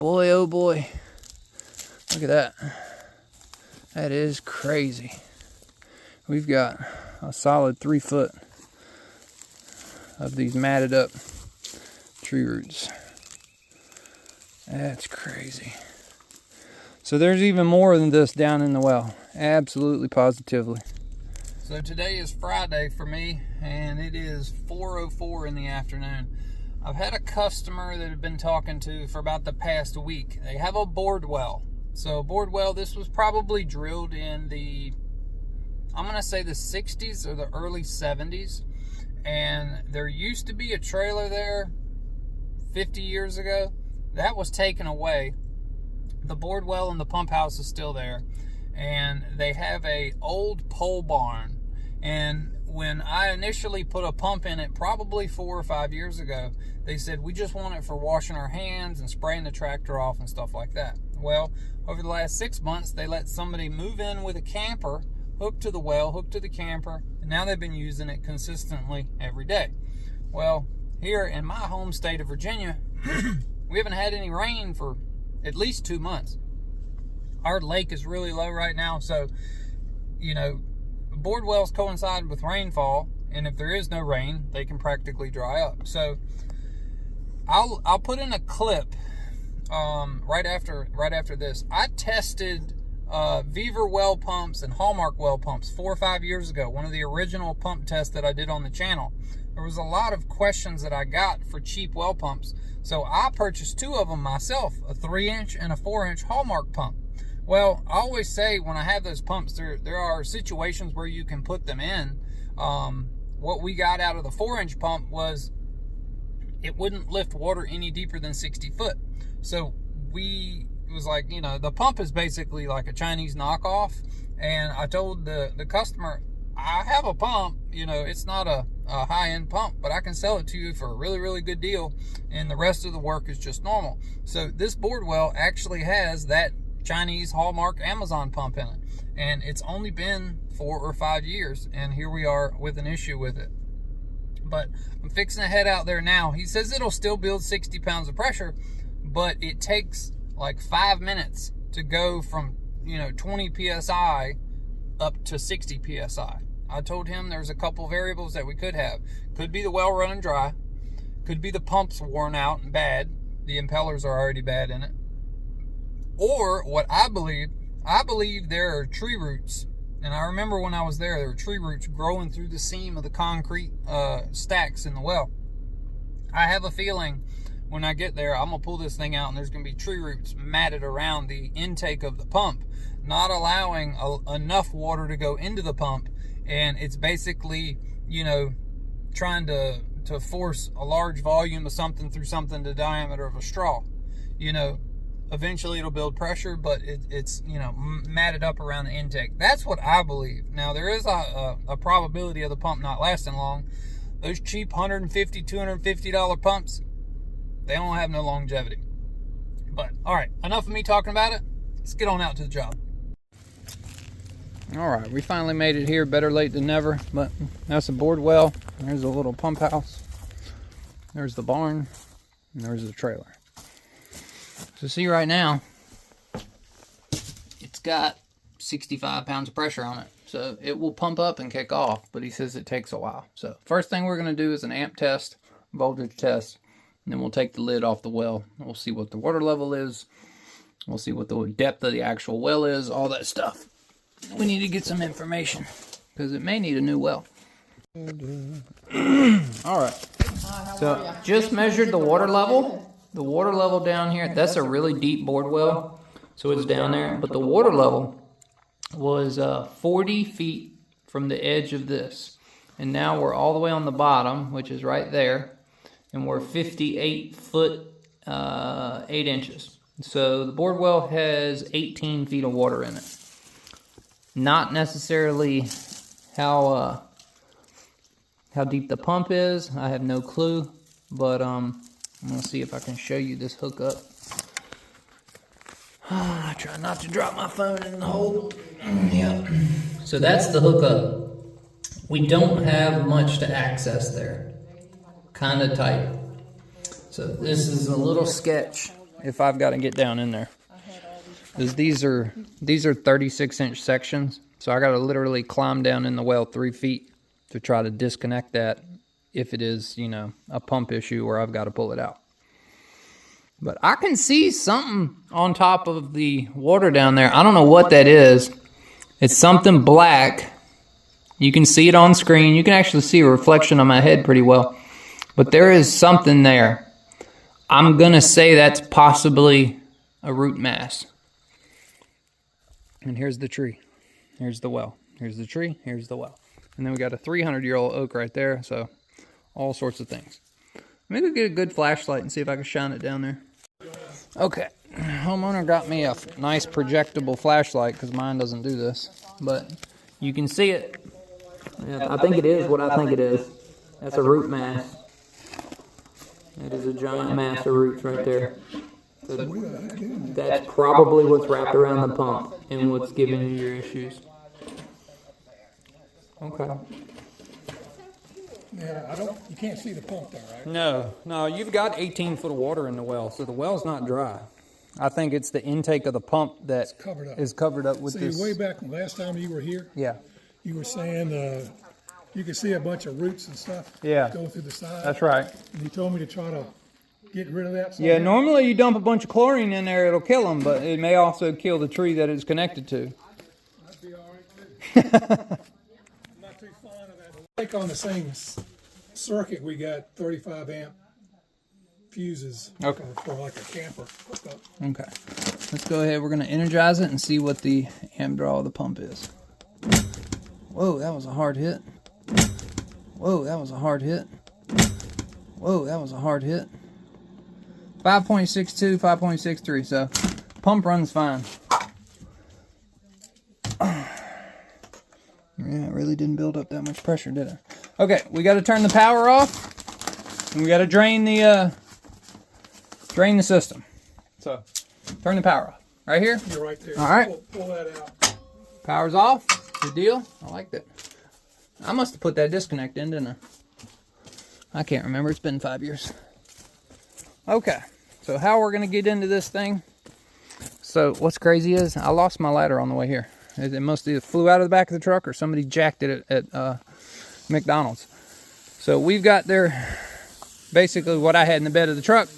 Boy, oh boy. Look at that. That is crazy. We've got a solid 3 foot of these matted up tree roots. That's crazy. So there's even more than this down in the well. Absolutely, positively. So today is Friday for me, and it is 4:04 in the afternoon. I've had a customer that I've been talking to for about the past week. They have a bored well. So a bored well, this was probably drilled in the, I'm going to say the 60s or the early 70s. And there used to be a trailer there 50 years ago. That was taken away. The bored well and the pump house is still there. And they have a old pole barn. And when I initially put a pump in it, probably 4 or 5 years ago, they said, we just want it for washing our hands and spraying the tractor off and stuff like that. Well, over the last 6 months, they let somebody move in with a camper, hooked to the well, hooked to the camper, and now they've been using it consistently every day. Well, here in my home state of Virginia, we haven't had any rain for at least 2 months. Our lake is really low right now, so, you know, bored wells coincide with rainfall, and if there is no rain, they can practically dry up. So I'll put in a clip right after this. I tested Beaver well pumps and Hallmark well pumps 4 or 5 years ago, one of the original pump tests that I did on the channel. There was a lot of questions that I got for cheap well pumps, so I purchased 2 of them myself, a 3-inch and a 4-inch Hallmark pump. Well, I always say when I have those pumps, there are situations where you can put them in. What we got out of the 4-inch pump was it wouldn't lift water any deeper than 60 foot. So it was like, you know, the pump is basically like a Chinese knockoff. And I told the customer, I have a pump, you know, it's not a high-end pump, but I can sell it to you for a really, really good deal. And the rest of the work is just normal. So this bored well actually has that Chinese Hallmark Amazon pump in it, and it's only been 4 or 5 years, and here we are with an issue with it. But I'm fixing to head out there now. He says it'll still build 60 pounds of pressure, but it takes like 5 minutes to go from, you know, 20 psi up to 60 psi. I told him there's a couple variables that we could have. Could be the well running dry, could be the pumps worn out and bad, the impellers are already bad in it. Or what I believe there are tree roots. And I remember when I was there were tree roots growing through the seam of the concrete stacks in the well. I have a feeling when I get there, I'm going to pull this thing out and there's going to be tree roots matted around the intake of the pump, not allowing enough water to go into the pump. And it's basically, you know, trying to force a large volume of something through something the diameter of a straw. You know, eventually it'll build pressure, but it's, you know, matted up around the intake. That's what I believe. Now, there is a probability of the pump not lasting long. Those cheap $150, $250 pumps, they don't have no longevity. But, all right, enough of me talking about it. Let's get on out to the job. All right, we finally made it here. Better late than never, but that's a bored well. There's a little pump house. There's the barn, and there's the trailer. So see right now, it's got 65 pounds of pressure on it. So it will pump up and kick off, but he says it takes a while. So first thing we're going to do is an amp test, voltage test, and then we'll take the lid off the well. We'll see what the water level is. We'll see what the depth of the actual well is, all that stuff. We need to get some information because it may need a new well. All right. So just measured the water level. The water level down here, that's a really deep bored well, so it's down there. But the water level was 40 feet from the edge of this. And now we're all the way on the bottom, which is right there. And we're 58 foot 8 inches. So the bored well has 18 feet of water in it. Not necessarily how deep the pump is. I have no clue, but I'm going to see if I can show you this hookup. I try not to drop my phone in the hole. Yep. So that's the hookup. We don't have much to access there. Kind of tight. So this is a little sketch. if I've got to get down in there. Because these are 36-inch sections, so I got to literally climb down in the well 3 feet to try to disconnect that if it is, you know, a pump issue where I've got to pull it out. But I can see something on top of the water down there. I don't know what that is. It's something black. You can see it on screen. You can actually see a reflection on my head pretty well. But there is something there. I'm going to say that's possibly a root mass. And here's the tree. Here's the well. Here's the tree. Here's the well. And then we got a 300-year-old oak right there. So all sorts of things. Maybe get a good flashlight and see if I can shine it down there. Okay. Homeowner got me a nice projectable flashlight because mine doesn't do this. But you can see it. Yeah, I think it is what I think it is. That's a root mass. It is a giant mass of roots right there. So that's probably what's wrapped around the pump and what's giving you your issues. Okay. Yeah, you can't see the pump there, right? No, you've got 18 foot of water in the well, so the well's not dry. I think it's the intake of the pump that is covered up with this. See, way back last time you were here, yeah, you were saying you could see a bunch of roots and stuff go through the side. That's right. And you told me to try to get rid of that. Yeah, normally you dump a bunch of chlorine in there, it'll kill them, but it may also kill the tree that it's connected to. That'd be all right, too. I'm not too fond of that. Like on the same circuit, we got 35 amp fuses for like a camper. Okay. Let's go ahead. We're going to energize it and see what the amp draw of the pump is. Whoa, that was a hard hit. Whoa, that was a hard hit. Whoa, that was a hard hit. 5.62, 5.63, so pump runs fine. Yeah, it really didn't build up that much pressure, did it? Okay, we got to turn the power off, and we got to drain the system. So, turn the power off. Right here? You're right there. All right. Pull that out. Power's off. Good deal. I like that. I must have put that disconnect in, didn't I? I can't remember. It's been 5 years. Okay. So how we're going to get into this thing. So what's crazy is I lost my ladder on the way here. It must have flew out of the back of the truck or somebody jacked it at McDonald's. So we've got there basically what I had in the bed of the truck.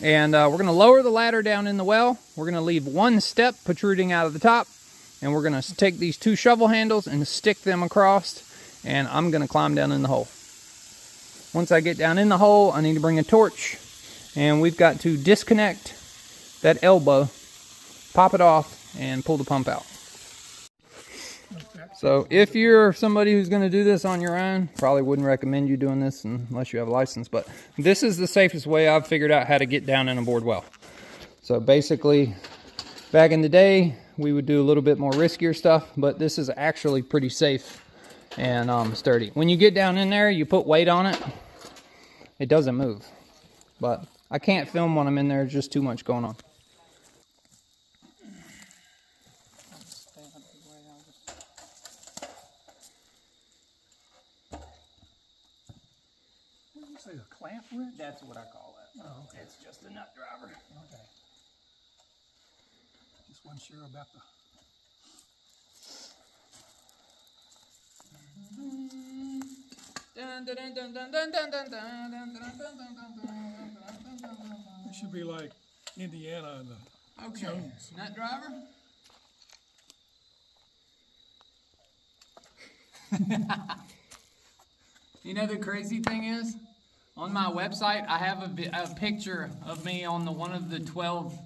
And we're going to lower the ladder down in the well. We're going to leave one step protruding out of the top. And we're going to take these 2 shovel handles and stick them across. And I'm going to climb down in the hole. Once I get down in the hole, I need to bring a torch. And we've got to disconnect that elbow, pop it off, and pull the pump out. So if you're somebody who's going to do this on your own, probably wouldn't recommend you doing this unless you have a license. But this is the safest way I've figured out how to get down in a bored well. So basically, back in the day, we would do a little bit more riskier stuff. But this is actually pretty safe and sturdy. When you get down in there, you put weight on it. It doesn't move. But I can't film when I'm in there. There's just too much going on. What did you say, a clamp wrench? That's what I call it. Oh, okay. It's just a nut driver. Okay. Just wasn't sure about the... It should be like Indiana and the Jones. Nut driver. You know the crazy thing is, on my website I have a picture of me on one of the 12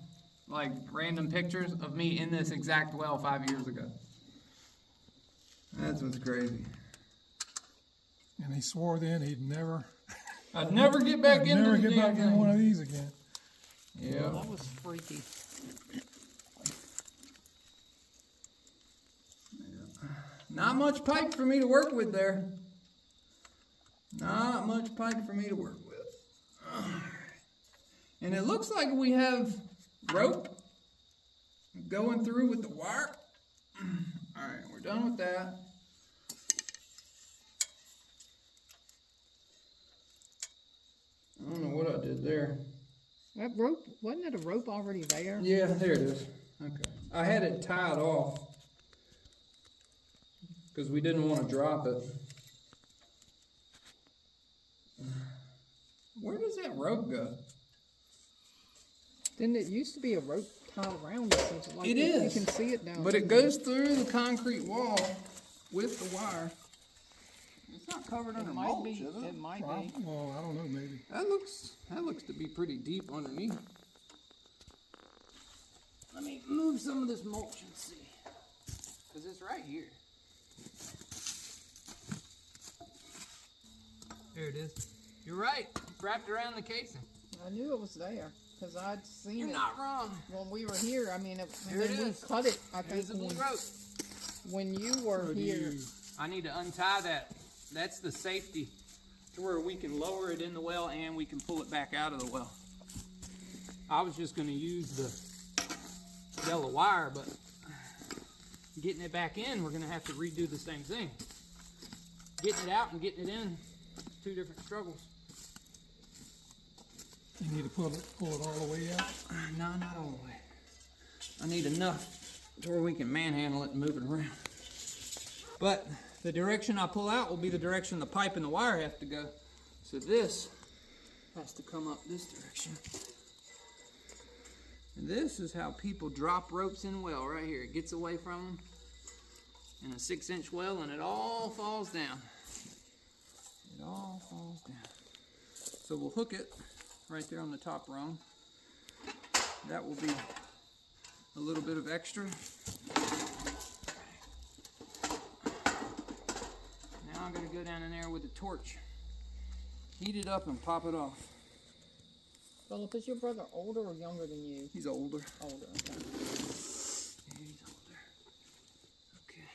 like random pictures of me in this exact well 5 years ago. That's what's crazy. And he swore then he'd never... I'd never get back into never the get back damn in one of thing. these again. Yeah. Well, that was freaky. Not much pipe for me to work with there. Not much pipe for me to work with. And it looks like we have rope going through with the wire. Alright, we're done with that. I don't know what I did there. That rope, wasn't it a rope already there? Yeah, there it is. Okay. I had it tied off because we didn't want to drop it. Where does that rope go? Didn't it used to be a rope tied around it? So it's like It is. You can see it down But there. it goes through the concrete wall with the wire. It's not covered under mulch, is it? It might be. Well, I don't know, maybe. That looks to be pretty deep underneath. Let me move some of this mulch and see. Because it's right here. There it is. You're right. It's wrapped around the casing. I knew it was there because I'd seen You're it not wrong. when we were here. I mean, Here it is. we cut it. I There's think the blue rope. when you were here. I need to untie that. That's the safety to where we can lower it in the well and we can pull it back out of the well. I was just going to use the yellow wire, but getting it back in, we're going to have to redo the same thing. Getting it out and getting it in, two different struggles. You need to pull it all the way out? No, not all the way. I need enough to where we can manhandle it and move it around. But the direction I pull out will be the direction the pipe and the wire have to go. So this has to come up this direction. And this is how people drop ropes in well right here. It gets away from them in a 6-inch well and it all falls down. It all falls down. So we'll hook it right there on the top rung. That will be a little bit of extra. Now I'm going to go down in there with a torch, heat it up and pop it off. Philip, is your brother older or younger than you? He's older. Older, okay. Yeah, he's older. Okay.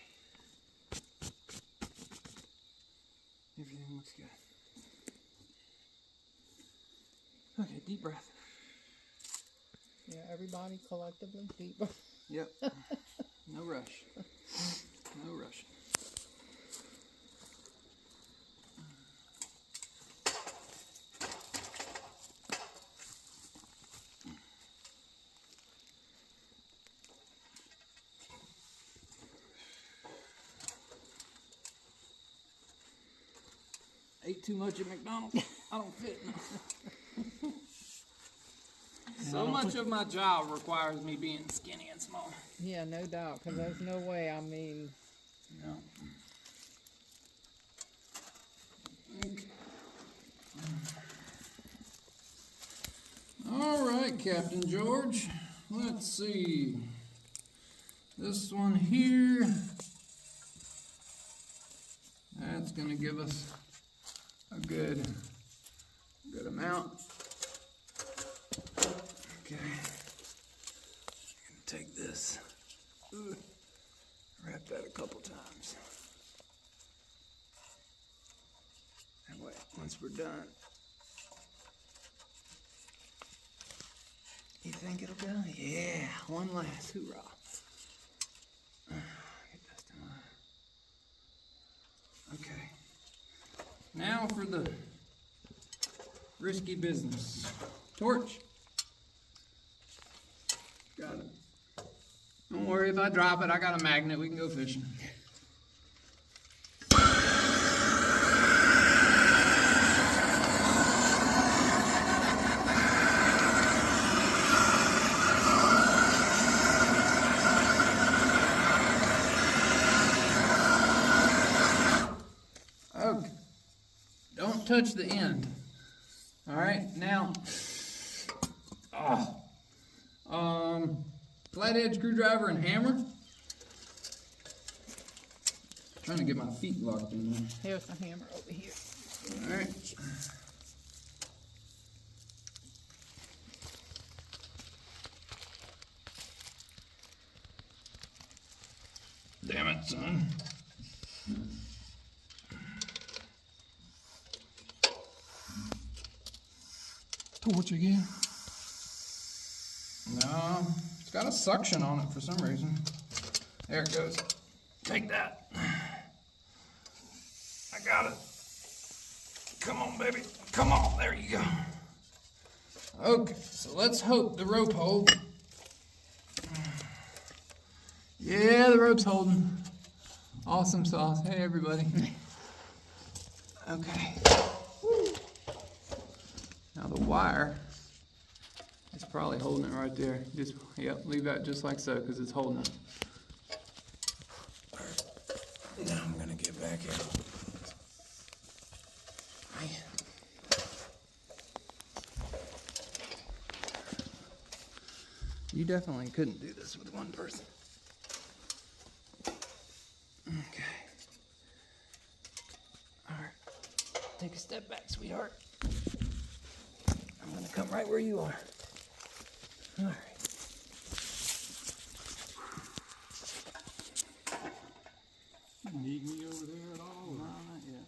Everything looks good. Okay, deep breath. Yeah, everybody collectively, deep. Yep. No rush. No rush. Ate too much at McDonald's. I don't fit. So much of my job requires me being skinny and small. Yeah, no doubt, because there's no way, I mean... No. Okay. All right, Captain George. Let's see. This one here. That's going to give us a good amount. Okay. Take this. Wrap that a couple times. That way, once we're done, you think it'll go? Yeah, one last hoorah. Get this done. Okay. Now for the risky business. Torch. Got it. Don't worry if I drop it, I got a magnet, we can go fishing. Okay. Don't touch the end. All right, now, flathead screwdriver and hammer. Trying to get my feet locked in there. Here's the hammer over here. All right. Damn it, son. Torch again? No, it's got a suction on it for some reason. There it goes. Take that. I got it. Come on, baby. Come on. There you go. Okay, so let's hope the rope holds. Yeah, the rope's holding. Awesome sauce. Hey, everybody. Okay. Now the wire is probably holding it right there. Just, yep, leave that just like so because it's holding it. Now I'm gonna get back in. You definitely couldn't do this with one person. Okay. All right. Take a step back, sweetheart. I'm gonna come right where you are. All right. You need me over there at all? No, not yet.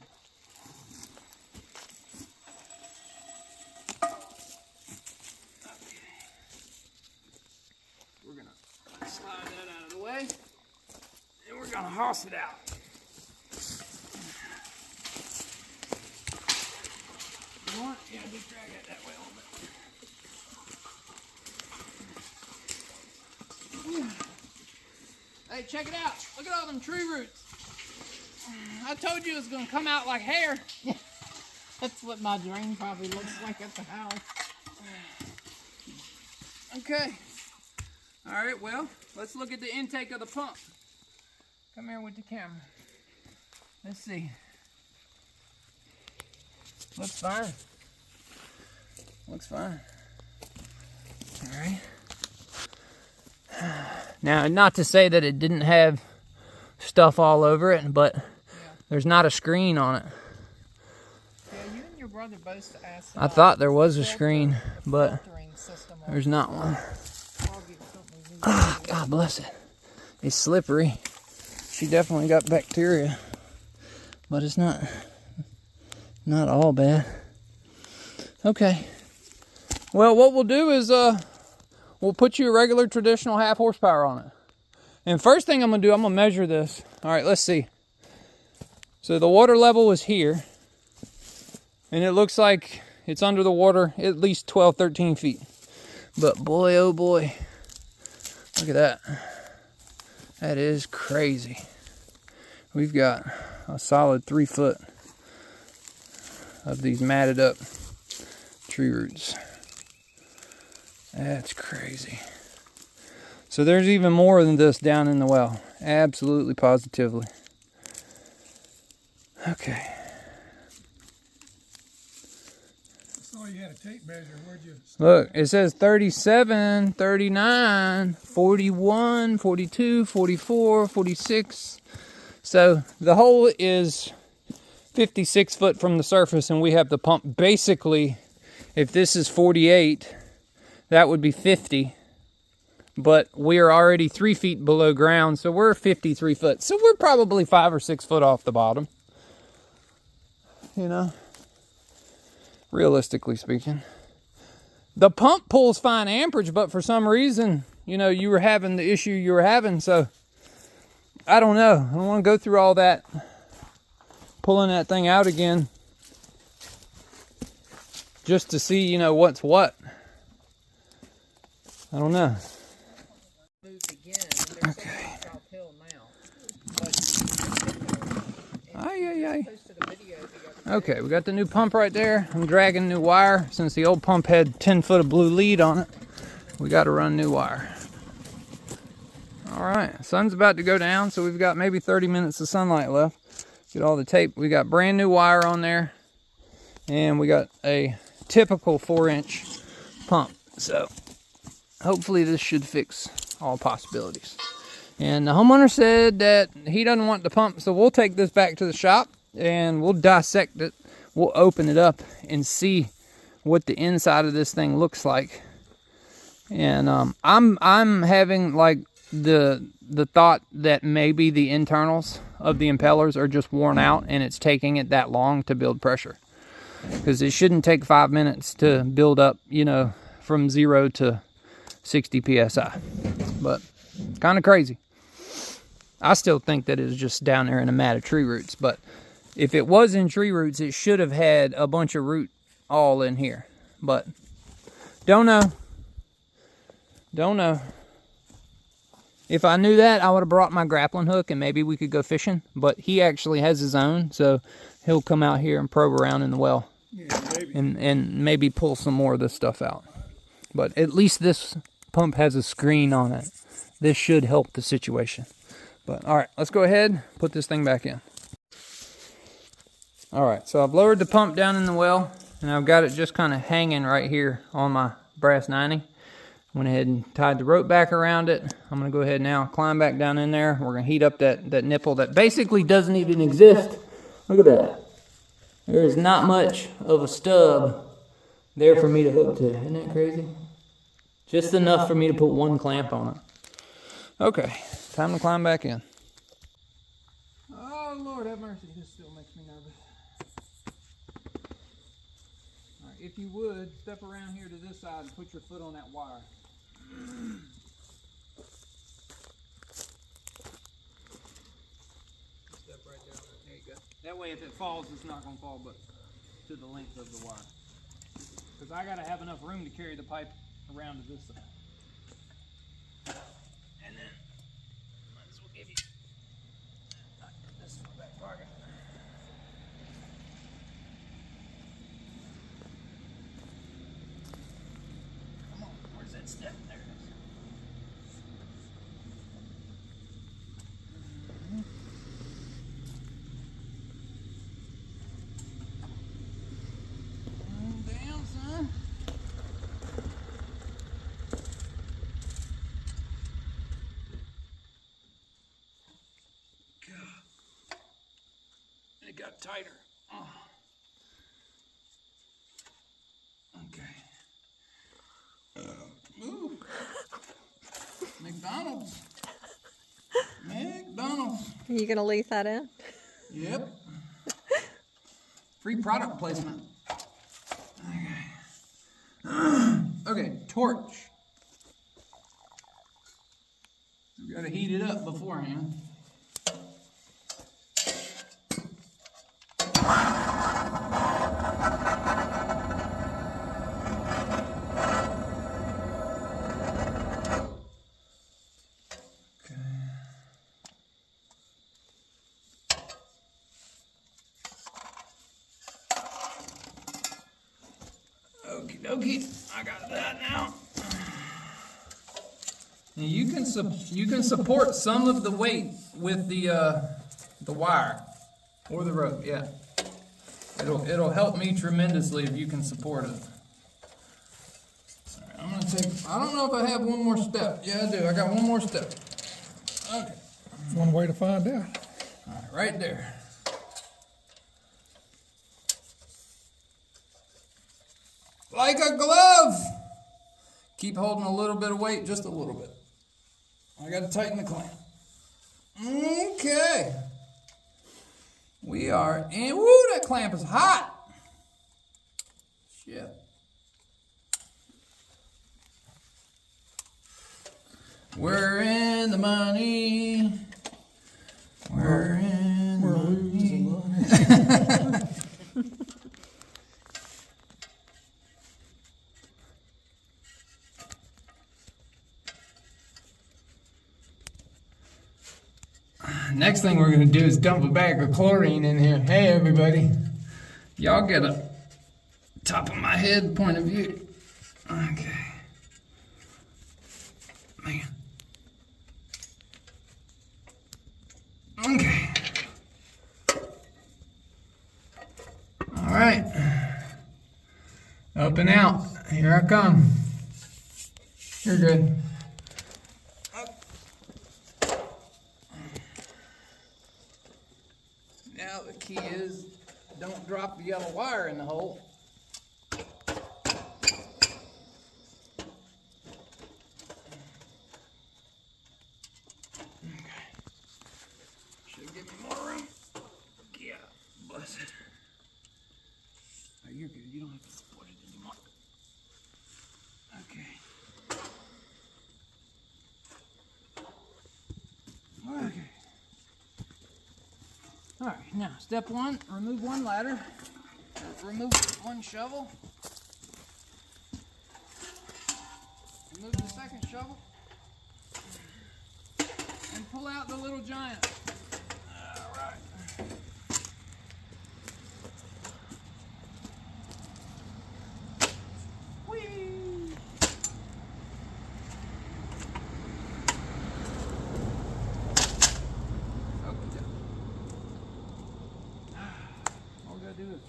Okay. We're gonna slide that out of the way, and we're gonna hoss it out. You want? Yeah, just drag it that way a little bit. Hey, check it out. Look at all them tree roots. I told you it was going to come out like hair. That's what my drain probably looks like at the house. Okay. All right, well, let's look at the intake of the pump. Come here with the camera. Let's see. Looks fine. Looks fine. All right. Now, not to say that it didn't have stuff all over it, but there's not a screen on it. Yeah, you and your brother both asked. I thought there was a screen, but there's not one. Oh, God bless it. It's slippery. She definitely got bacteria, but it's not all bad. Okay. Well, what we'll do is we'll put you a regular traditional 1/2 horsepower on it. And first thing I'm going to do, I'm going to measure this. All right, let's see. So the water level is here. And it looks like it's under the water at least 12, 13 feet. But boy, oh boy. Look at that. That is crazy. We've got a solid 3 foot of these matted up tree roots. That's crazy. So there's even more than this down in the well. Absolutely, positively. Okay. I saw you had a tape measure. Where'd you Look, it says 37, 39, 41, 42, 44, 46. So the hole is 56 foot from the surface, and we have the pump. Basically, if this is 48, that would be 50. But we are already 3 feet below ground, so we're 53 foot. So we're probably 5 or 6 foot off the bottom. You know, realistically speaking. The pump pulls fine amperage, but for some reason, you know, you were having the issue you were having. So I don't know. I don't want to go through all that, pulling that thing out again, just to see, you know, what's what. I don't know. Okay. Okay, we got the new pump right there. I'm dragging new wire. Since the old pump had 10 foot of blue lead on it, we got to run new wire. All right, sun's about to go down, so we've got maybe 30 minutes of sunlight left. Get all the tape. We got brand new wire on there, and we got a typical 4-inch pump. So hopefully this should fix all possibilities. And the homeowner said that he doesn't want the pump, so we'll take this back to the shop and we'll dissect it. We'll open it up and see what the inside of this thing looks like. And I'm having like the thought that maybe the internals of the impellers are just worn out and it's taking it that long to build pressure, because it shouldn't take 5 minutes to build up, you know, from 0 to 60 psi. But kind of crazy. I still think that it's just down there in a mat of tree roots, but if it was in tree roots, it should have had a bunch of root all in here. But Don't know. Don't know. If I knew that, I would have brought my grappling hook and maybe we could go fishing. But he actually has his own, so he'll come out here and probe around in the well. Yeah, maybe. And maybe pull some more of this stuff out. But at least this pump has a screen on it. This should help the situation. But all right, let's go ahead, put this thing back in. All right, so I've lowered the pump down in the well, and I've got it just kind of hanging right here on my brass 90. Went ahead and tied the rope back around it. I'm gonna go ahead now, climb back down in there. We're gonna heat up that nipple that basically doesn't even exist. Look at that. There is not much of a stub there for me to hook to. Isn't that crazy? Just enough for me to put one clamp on it. Okay, time to climb back in. Oh, Lord have mercy. This still makes me nervous. All right, if you would, step around here to this side and put your foot on that wire. Step right down there. There you go. That way, if it falls, it's not going to fall, but to the length of the wire. Because I got to have enough room to carry the pipe around to this side. And then, might as well give you this in my back pocket. Come on, where's that step? There it is. Down, son. It got tighter. Oh. Okay. Move. McDonald's. McDonald's. Are you gonna leave that in? Yep. Free product placement. Okay. Okay, torch. We gotta heat it up beforehand. Okie dokie, I got that now. Now you can support some of the weight with the wire or the rope. Yeah, it'll help me tremendously if you can support it. All right, I'm gonna take. I don't know if I have one more step. Yeah, I do. I got one more step. Okay. One way to find out. All right, right there. Like a glove. Keep holding a little bit of weight, just a little bit. I got to tighten the clamp. Okay. We are in. Woo, that clamp is hot. Shit. We're in the money. We're in the money. Next thing we're going to do is dump a bag of chlorine in here. Hey, everybody. Y'all get a top of my head point of view. Okay. Man. Okay. All right. Up and out. Here I come. You're good. Now the key is don't drop the yellow wire in the hole. Okay. Should give me more room. Yeah, bless it. Oh, you're good. You don't have to support it anymore. Okay. Okay. All right, now step one, remove one ladder, remove one shovel. move the second shovel and pull out the little giant. All right. Whee! Okay. All we gotta do is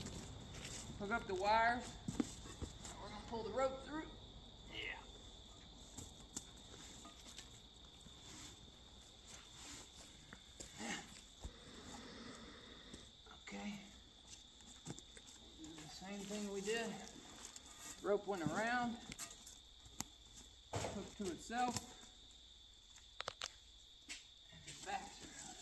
hook up the wires. We're gonna pull the rope through. Yeah. Okay. Do the same thing we did. Rope went around, hooked to itself, and it backs around.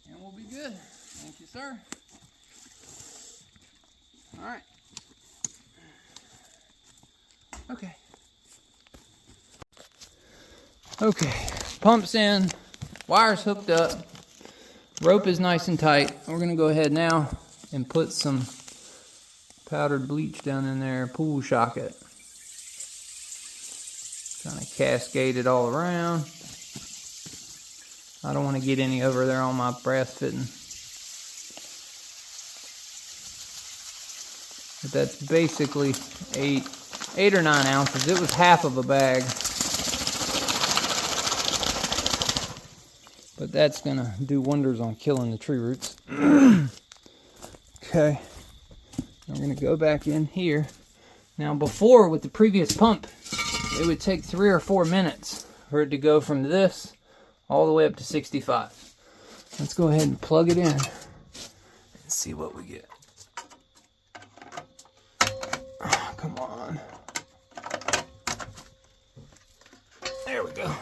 And we'll be good. Thank you, sir. All right. Okay. Okay. Pump's in. Wire's hooked up. Rope is nice and tight. We're going to go ahead now and put some powdered bleach down in there. Pool shock it. Kind of cascade it all around. I don't want to get any over there on my brass fitting. But that's basically 8 or 9 ounces. It was half of a bag. But that's gonna do wonders on killing the tree roots. Okay. I'm gonna go back in here. Now before, with the previous pump, it would take 3 or 4 minutes for it to go from this all the way up to 65. Let's go ahead and plug it in and see what we get. Oh, come on. There we go.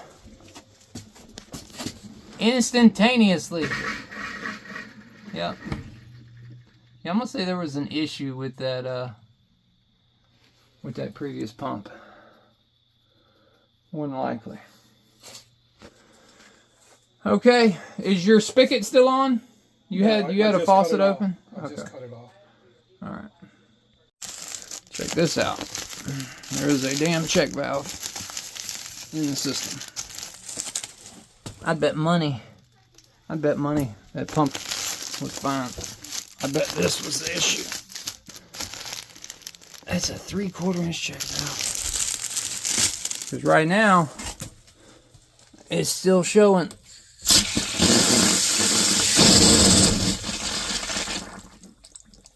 Instantaneously. Yep. Yeah, I'm gonna say there was an issue with that previous pump. More than likely. Okay, is your spigot still on? You had a faucet open? I just cut it off. All right. Check this out. There is a damn check valve in the system. I bet money that pump was fine. I bet this was the issue. That's a 3/4 inch check valve. Because right now, it's still showing.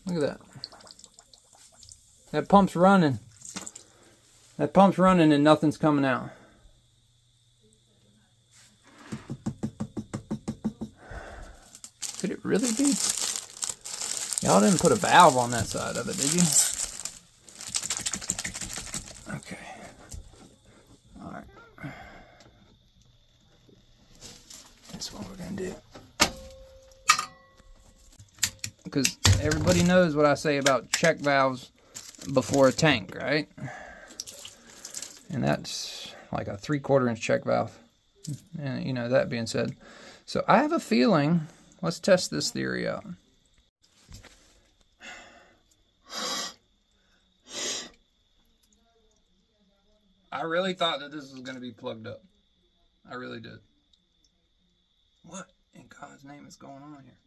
Look at that. That pump's running. That pump's running and nothing's coming out. Could it really be? Y'all didn't put a valve on that side of it, did you? Okay. Alright. That's what we're going to do. Because everybody knows what I say about check valves before a tank, right? And that's like a 3/4 inch check valve. And you know, that being said, so I have a feeling, let's test this theory out. I really thought that this was going to be plugged up. I really did. What in God's name is going on here?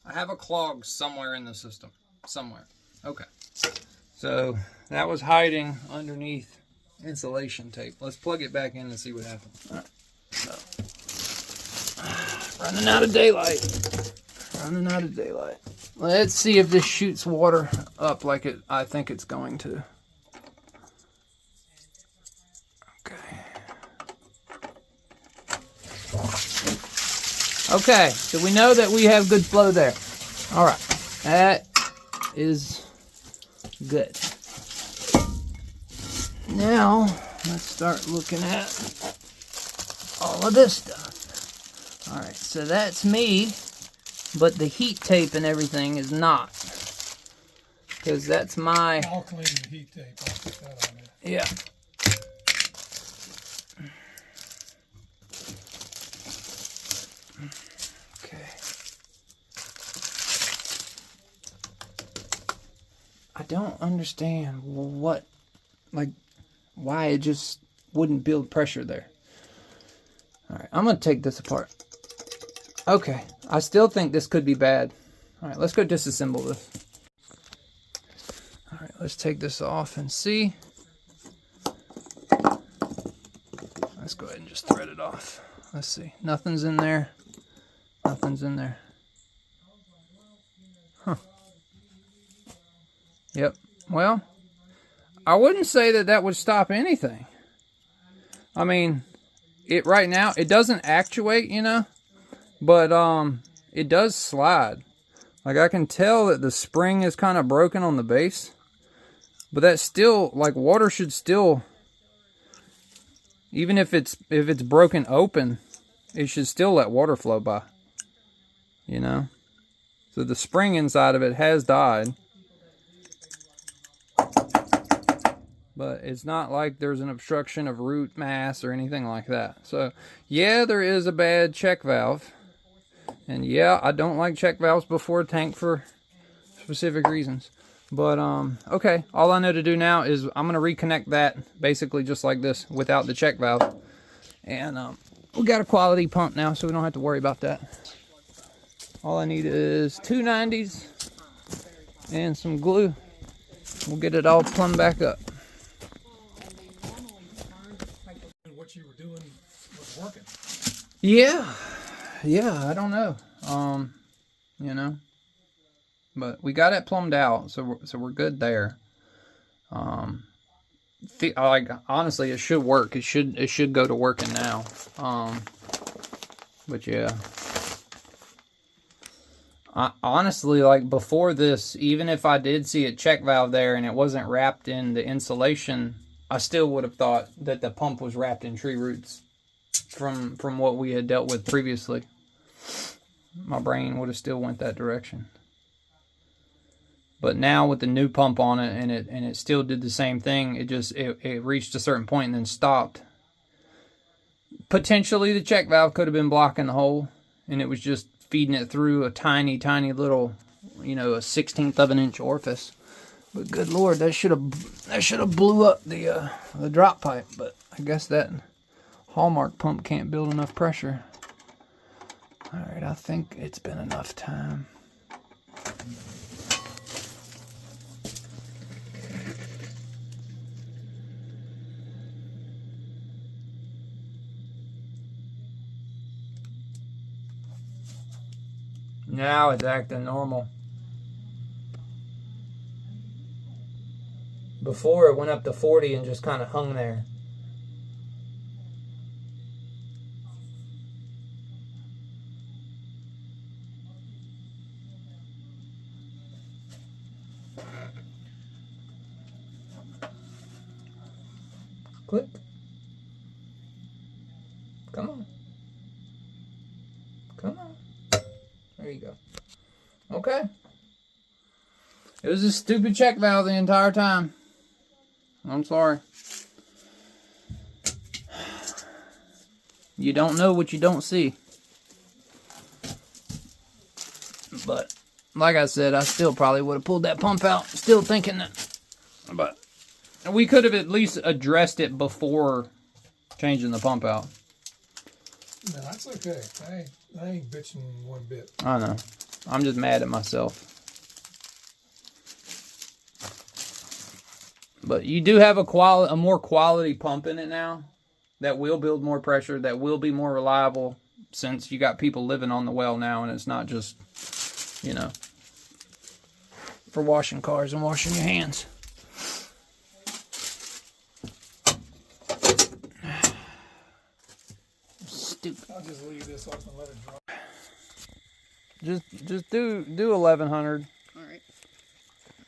I have a clog somewhere in the system. Somewhere. Okay. So that was hiding underneath insulation tape. Let's plug it back in and see what happens. All right. So, running out of daylight. Running out of daylight. Let's see if this shoots water up like I think it's going to. Okay, so we know that we have good flow there. All right, that is good. Now, let's start looking at all of this stuff. All right, so that's me, but the heat tape and everything is not. Because that's my... I'll clean the heat tape. I'll put that on there. Yeah. I don't understand what, like, why it just wouldn't build pressure there. All right, I'm going to take this apart. Okay, I still think this could be bad. All right, let's go disassemble this. All right, let's take this off and see. Let's go ahead and just thread it off. Let's see. Nothing's in there. Nothing's in there. Huh. Yep. Well, I wouldn't say that that would stop anything. I mean, it right now, it doesn't actuate, you know, but it does slide. Like, I can tell that the spring is kind of broken on the base, but that's still, like, water should still, even if it's broken open, it should still let water flow by, you know. So the spring inside of it has died, but it's not like there's an obstruction of root mass or anything like that. So yeah, there is a bad check valve, and yeah, I don't like check valves before a tank for specific reasons. But okay, all I know to do now is I'm gonna reconnect that basically just like this without the check valve, and we got a quality pump now, so we don't have to worry about that. All I need is 2 90s and some glue. We'll get it all plumbed back up. What you were doing was working. Yeah, I don't know. You know, but we got it plumbed out, so we're good there. Like, honestly, it should work. It should go to working now. But yeah. Honestly, like, before this, even if I did see a check valve there and it wasn't wrapped in the insulation, I still would have thought that the pump was wrapped in tree roots from what we had dealt with previously. My brain would have still went that direction. But now with the new pump on it, and it still did the same thing, it reached a certain point and then stopped. Potentially the check valve could have been blocking the hole, and it was just feeding it through a tiny little, you know, a 1/16 of an inch orifice. But good Lord, that should have blew up the drop pipe. But I guess that Hallmark pump can't build enough pressure. All right, I think it's been enough time. Now it's acting normal. Before it went up to 40 and just kind of hung there. Click. Come on. Come on. There you go. Okay. It was a stupid check valve the entire time. I'm sorry. You don't know what you don't see. But, like I said, I still probably would have pulled that pump out. Still thinking that. But we could have at least addressed it before changing the pump out. No, that's okay. I ain't bitching one bit. I know. I'm just mad at myself. But you do have a more quality pump in it now that will build more pressure, that will be more reliable, since you got people living on the well now and it's not just, you know, for washing cars and washing your hands. Stupid. I'll just leave this up and let it dry. Just do 1100. All right.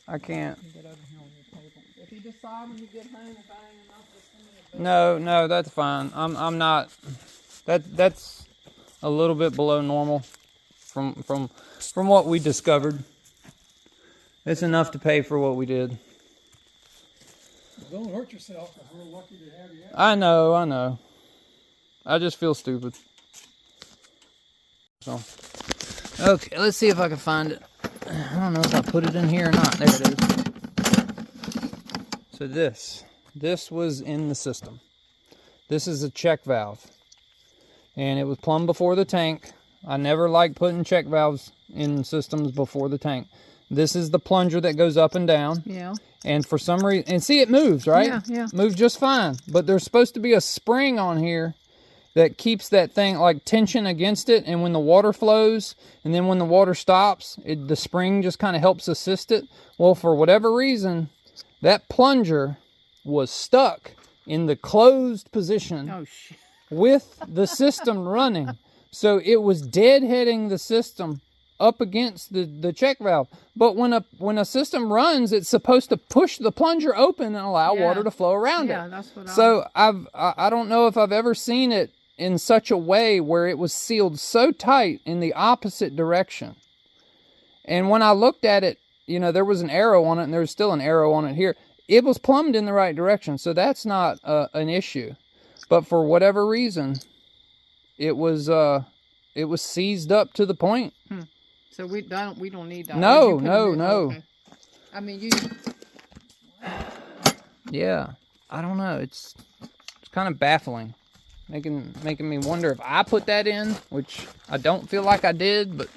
I can't. Get over here on your table. If you decide when you get home if I ain't enough, just send me a bill. No, that's fine. I'm not. That's a little bit below normal from what we discovered. It's enough to pay for what we did. Don't hurt yourself, because we're lucky to have you out. I know. I just feel stupid. So, okay, let's see if I can find it. I don't know if I put it in here or not. There it is. So this was in the system. This is a check valve, and it was plumbed before the tank. I never like putting check valves in systems before the tank. This is the plunger that goes up and down. Yeah. And for some reason, and see, it moves, right? Yeah, yeah. Moves just fine. But there's supposed to be a spring on here that keeps that thing like tension against it. And when the water flows, and then when the water stops, the spring just kind of helps assist it. Well, for whatever reason, that plunger was stuck in the closed position with the system running. So it was deadheading the system up against the check valve. But when a system runs, it's supposed to push the plunger open and allow water to flow around it. That's what So I don't know if I've ever seen it in such a way where it was sealed so tight in the opposite direction. And when I looked at it, you know, there was an arrow on it, and there's still an arrow on it here. It was plumbed in the right direction, so that's not an issue. But for whatever reason, it was seized up to the point. So we don't need that. No. Okay. I mean, you. Yeah, I don't know. It's kind of baffling, making me wonder if I put that in, which I don't feel like I did, but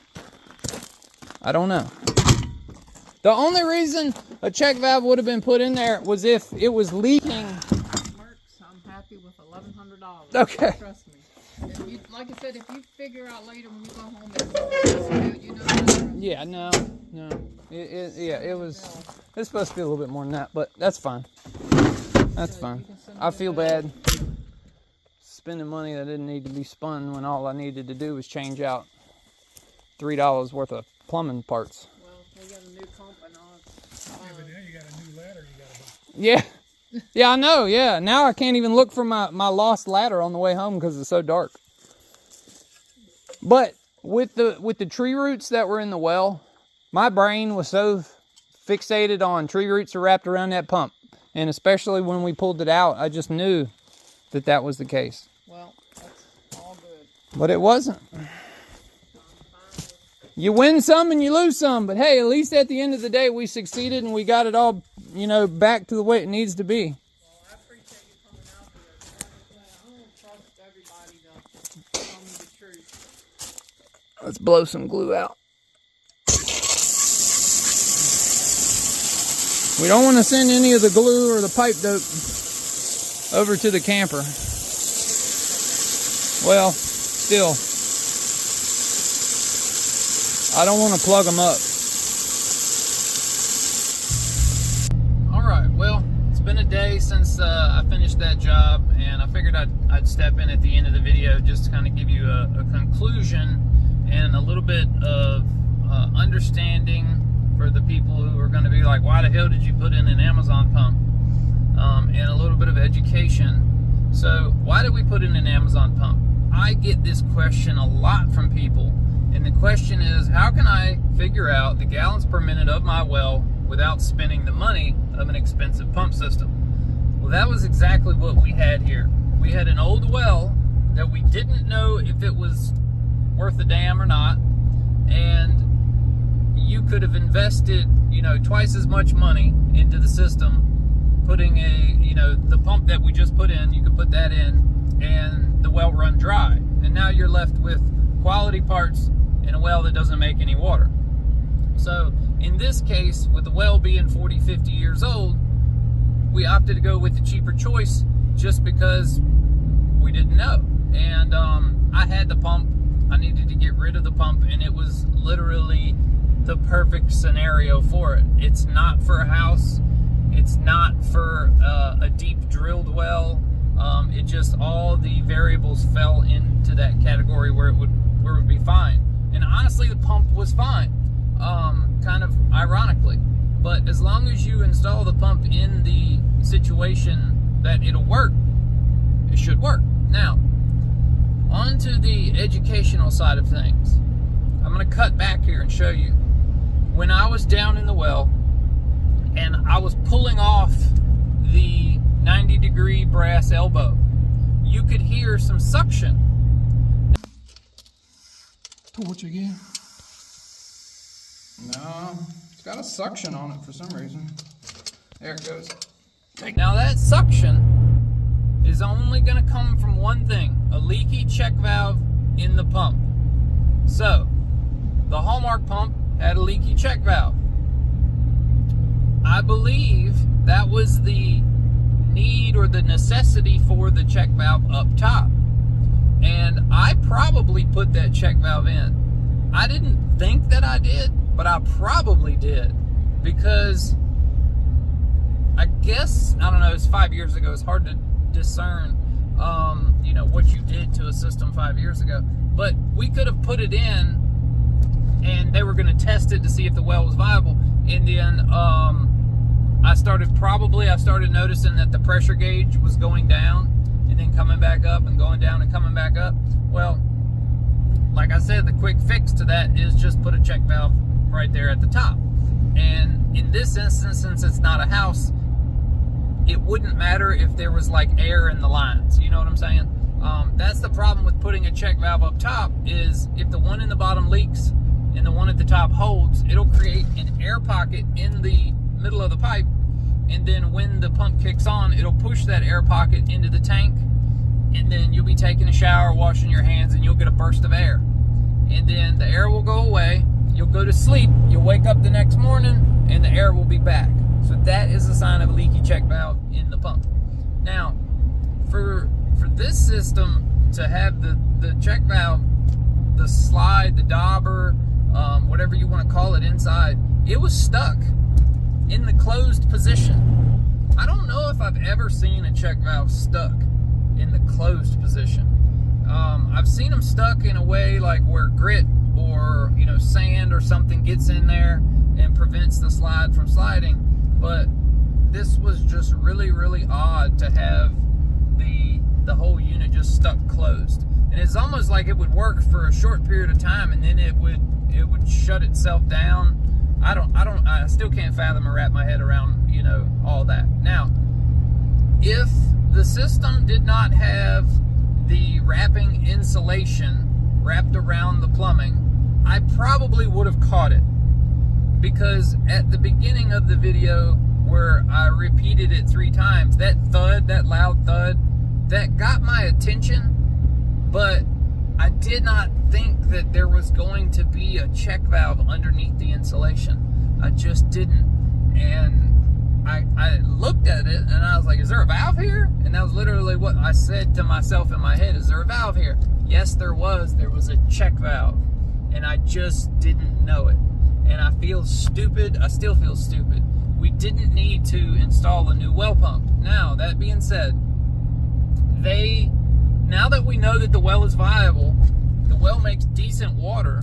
I don't know. The only reason a check valve would have been put in there was if it was leaking. I'm happy with $1,100. Okay. Trust me. If you, like I said, if you figure out later when you go home that you know. Yeah, no. It was supposed to be a little bit more than that, but that's fine. That's fine. I feel bad spending money that didn't need to be spun when all I needed to do was change out $3 worth of plumbing parts. Well, we got a new pump and all. Yeah, but now you got a new ladder you got to buy. Yeah. Yeah, I know, yeah. Now I can't even look for my lost ladder on the way home because it's so dark. But with the tree roots that were in the well, my brain was so fixated on tree roots are wrapped around that pump. And especially when we pulled it out, I just knew that was the case. Well, that's all good. But it wasn't. You win some and you lose some, but hey, at least at the end of the day, we succeeded and we got it all, you know, back to the way it needs to be. Well, I appreciate you coming out here. I don't trust everybody to tell me the truth. Let's blow some glue out. We don't want to send any of the glue or the pipe dope over to the camper. Well, still. I don't want to plug them up. Alright, well, it's been a day since I finished that job, and I figured I'd step in at the end of the video just to kind of give you a conclusion and a little bit of understanding for the people who are going to be like, why the hell did you put in an Amazon pump? And a little bit of education. So, why did we put in an Amazon pump? I get this question a lot from people. And the question is, how can I figure out the gallons per minute of my well without spending the money of an expensive pump system? Well, that was exactly what we had here. We had an old well that we didn't know if it was worth a damn or not. And you could have invested, you know, twice as much money into the system, putting the pump that we just put in, you could put that in, and the well run dry. And now you're left with quality parts in a well that doesn't make any water. So in this case, with the well being 40, 50 years old, we opted to go with the cheaper choice just because we didn't know. And I had the pump. I needed to get rid of the pump, and it was literally the perfect scenario for it. It's not for a house. It's not for a deep drilled well. It just, all the variables fell into that category where it would be fine. And honestly, the pump was fine, kind of ironically. But as long as you install the pump in the situation that it'll work, it should work. Now, on to the educational side of things. I'm going to cut back here and show you. When I was down in the well, and I was pulling off the 90-degree brass elbow, you could hear some suction. Torch again? No, it's got a suction on it for some reason. There it goes. Now that suction is only going to come from one thing, a leaky check valve in the pump. So, the Hallmark pump had a leaky check valve. I believe that was the need or the necessity for the check valve up top. And I probably put that check valve in. I didn't think that I did, but I probably did, because I guess, I don't know, it's 5 years ago. It's hard to discern, you know, what you did to a system 5 years ago. But we could have put it in, and they were going to test it to see if the well was viable. And then I started noticing that the pressure gauge was going down and then coming back up and going down and coming back up. Well, like I said, the quick fix to that is just put a check valve right there at the top. And in this instance, since it's not a house, it wouldn't matter if there was like air in the lines. You know what I'm saying? That's the problem with putting a check valve up top, is if the one in the bottom leaks and the one at the top holds, it'll create an air pocket in the middle of the pipe. And then when the pump kicks on, it'll push that air pocket into the tank. And then you'll be taking a shower, washing your hands, and you'll get a burst of air. And then the air will go away. You'll go to sleep. You'll wake up the next morning, and the air will be back. So that is a sign of a leaky check valve in the pump. Now, for this system to have the check valve, the slide, the dauber, whatever you want to call it inside, it was stuck in the closed position. I don't know if I've ever seen a check valve stuck in the closed position. I've seen them stuck in a way like where grit or, you know, sand or something gets in there and prevents the slide from sliding. But this was just really, really odd to have the whole unit just stuck closed. And it's almost like it would work for a short period of time, and then it would shut itself down. I still can't fathom or wrap my head around, you know, all that. Now, if the system did not have the wrapping insulation wrapped around the plumbing, I probably would have caught it. Because at the beginning of the video, where I repeated it 3 times, that thud, that loud thud, that got my attention, but I did not think that there was going to be a check valve underneath the insulation. I just didn't. And I looked at it and I was like, is there a valve here? And that was literally what I said to myself in my head. Is there a valve here? Yes, there was. There was a check valve. And I just didn't know it. And I feel stupid. I still feel stupid. We didn't need to install a new well pump. Now, that being said, now that we know that the well is viable, the well makes decent water,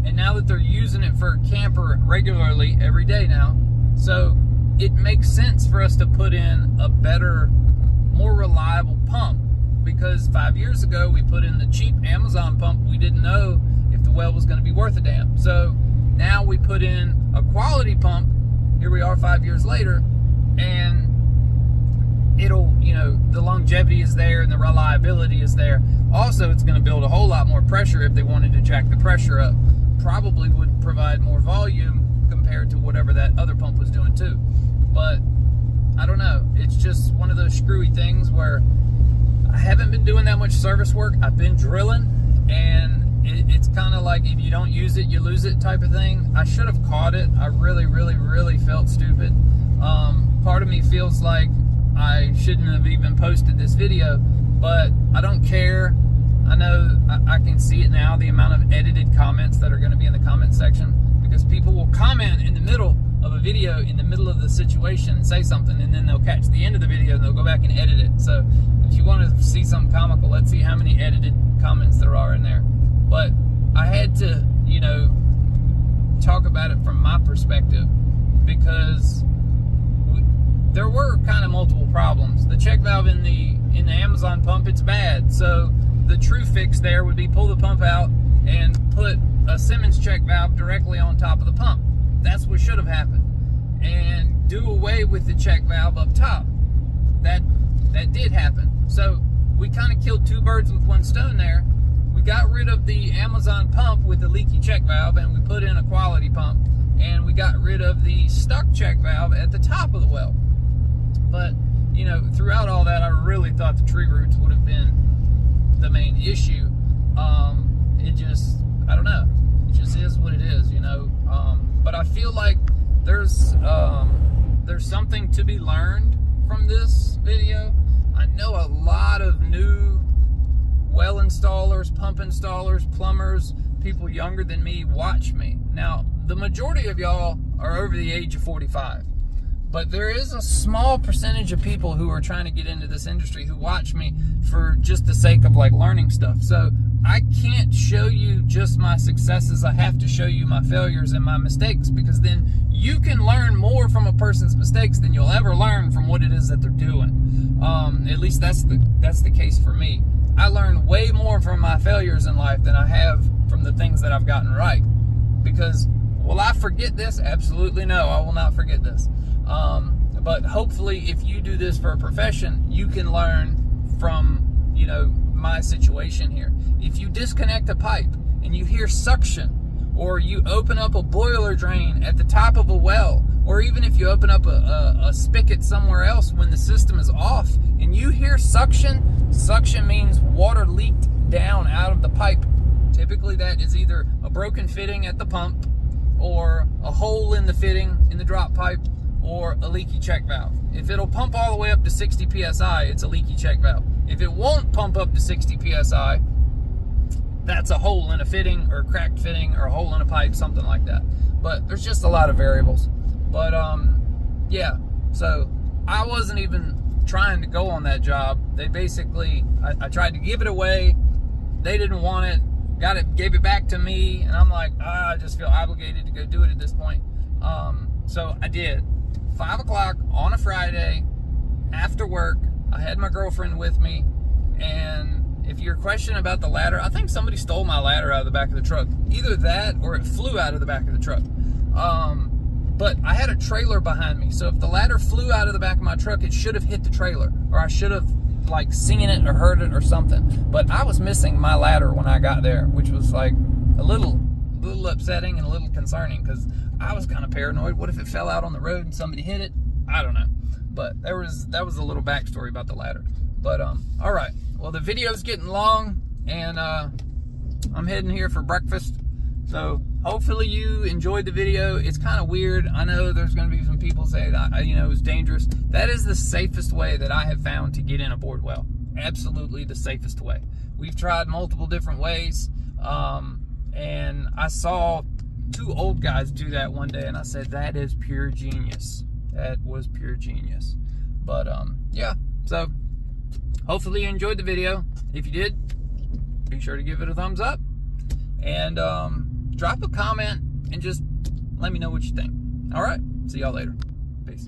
and now that they're using it for a camper regularly every day now, so it makes sense for us to put in a better, more reliable pump. Because 5 years ago, we put in the cheap Amazon pump. We didn't know if the well was going to be worth a damn. So now we put in a quality pump. Here we are 5 years later, and it'll, you know, the longevity is there and the reliability is there. Also, it's going to build a whole lot more pressure if they wanted to jack the pressure up. Probably would provide more volume compared to whatever that other pump was doing too. But I don't know. It's just one of those screwy things where I haven't been doing that much service work. I've been drilling, and it's kind of like if you don't use it, you lose it type of thing. I should have caught it. I really, really, really felt stupid. Part of me feels like I shouldn't have even posted this video, but I don't care. I know I can see it now, the amount of edited comments that are going to be in the comment section, because people will comment in the middle of a video, in the middle of the situation, and say something, and then they'll catch the end of the video and they'll go back and edit it. So if you want to see something comical, let's see how many edited comments there are in there. But I had to, you know, talk about it from my perspective, because there were kind of multiple problems. The check valve in the Amazon pump, it's bad. So the true fix there would be pull the pump out and put a Simmons check valve directly on top of the pump. That's what should have happened. And do away with the check valve up top. That did happen. So we kind of killed 2 birds with 1 stone there. We got rid of the Amazon pump with the leaky check valve, and we put in a quality pump. And we got rid of the stuck check valve at the top of the well. But, you know, throughout all that, I really thought the tree roots would have been the main issue. It just, I don't know, it just is what it is, you know. But I feel like there's something to be learned from this video. I know a lot of new well installers, pump installers, plumbers, people younger than me watch me. Now, the majority of y'all are over the age of 45. But there is a small percentage of people who are trying to get into this industry who watch me for just the sake of like learning stuff. So I can't show you just my successes. I have to show you my failures and my mistakes, because then you can learn more from a person's mistakes than you'll ever learn from what it is that they're doing. At least that's the case for me. I learn way more from my failures in life than I have from the things that I've gotten right. Because will I forget this? Absolutely no, I will not forget this. But hopefully if you do this for a profession, you can learn from, you know, my situation here. If you disconnect a pipe and you hear suction, or you open up a boiler drain at the top of a well, or even if you open up a spigot somewhere else when the system is off and you hear suction, suction means water leaked down out of the pipe. Typically that is either a broken fitting at the pump, or a hole in the fitting in the drop pipe, or a leaky check valve. If it'll pump all the way up to 60 psi, it's a leaky check valve. If it won't pump up to 60 psi, that's a hole in a fitting, or a cracked fitting, or a hole in a pipe, something like that. But there's just a lot of variables. But yeah, so I wasn't even trying to go on that job. They basically, I tried to give it away. They didn't want it. Gave it back to me, and I'm like, I just feel obligated to go do it at this point. So I did. 5 o'clock on a Friday after work. I had my girlfriend with me, and if you're questioning about the ladder, I think somebody stole my ladder out of the back of the truck. Either that or it flew out of the back of the truck. But I had a trailer behind me, so if the ladder flew out of the back of my truck, it should have hit the trailer, or I should have like seen it or heard it or something. But I was missing my ladder when I got there, which was like a little upsetting and a little concerning, because I was kind of paranoid. What if it fell out on the road and somebody hit it? I don't know. But that was a little backstory about the ladder. But all right. Well, the video's getting long, and I'm heading here for breakfast. So hopefully you enjoyed the video. It's kind of weird. I know there's going to be some people say that, you know, it was dangerous. That is the safest way that I have found to get in a bored well. Absolutely the safest way. We've tried multiple different ways. And I saw 2 old guys do that one day, and I said, that is pure genius. That was pure genius. But yeah, so hopefully you enjoyed the video. If you did, be sure to give it a thumbs up, and drop a comment and just let me know what you think. All right, see y'all later. Peace.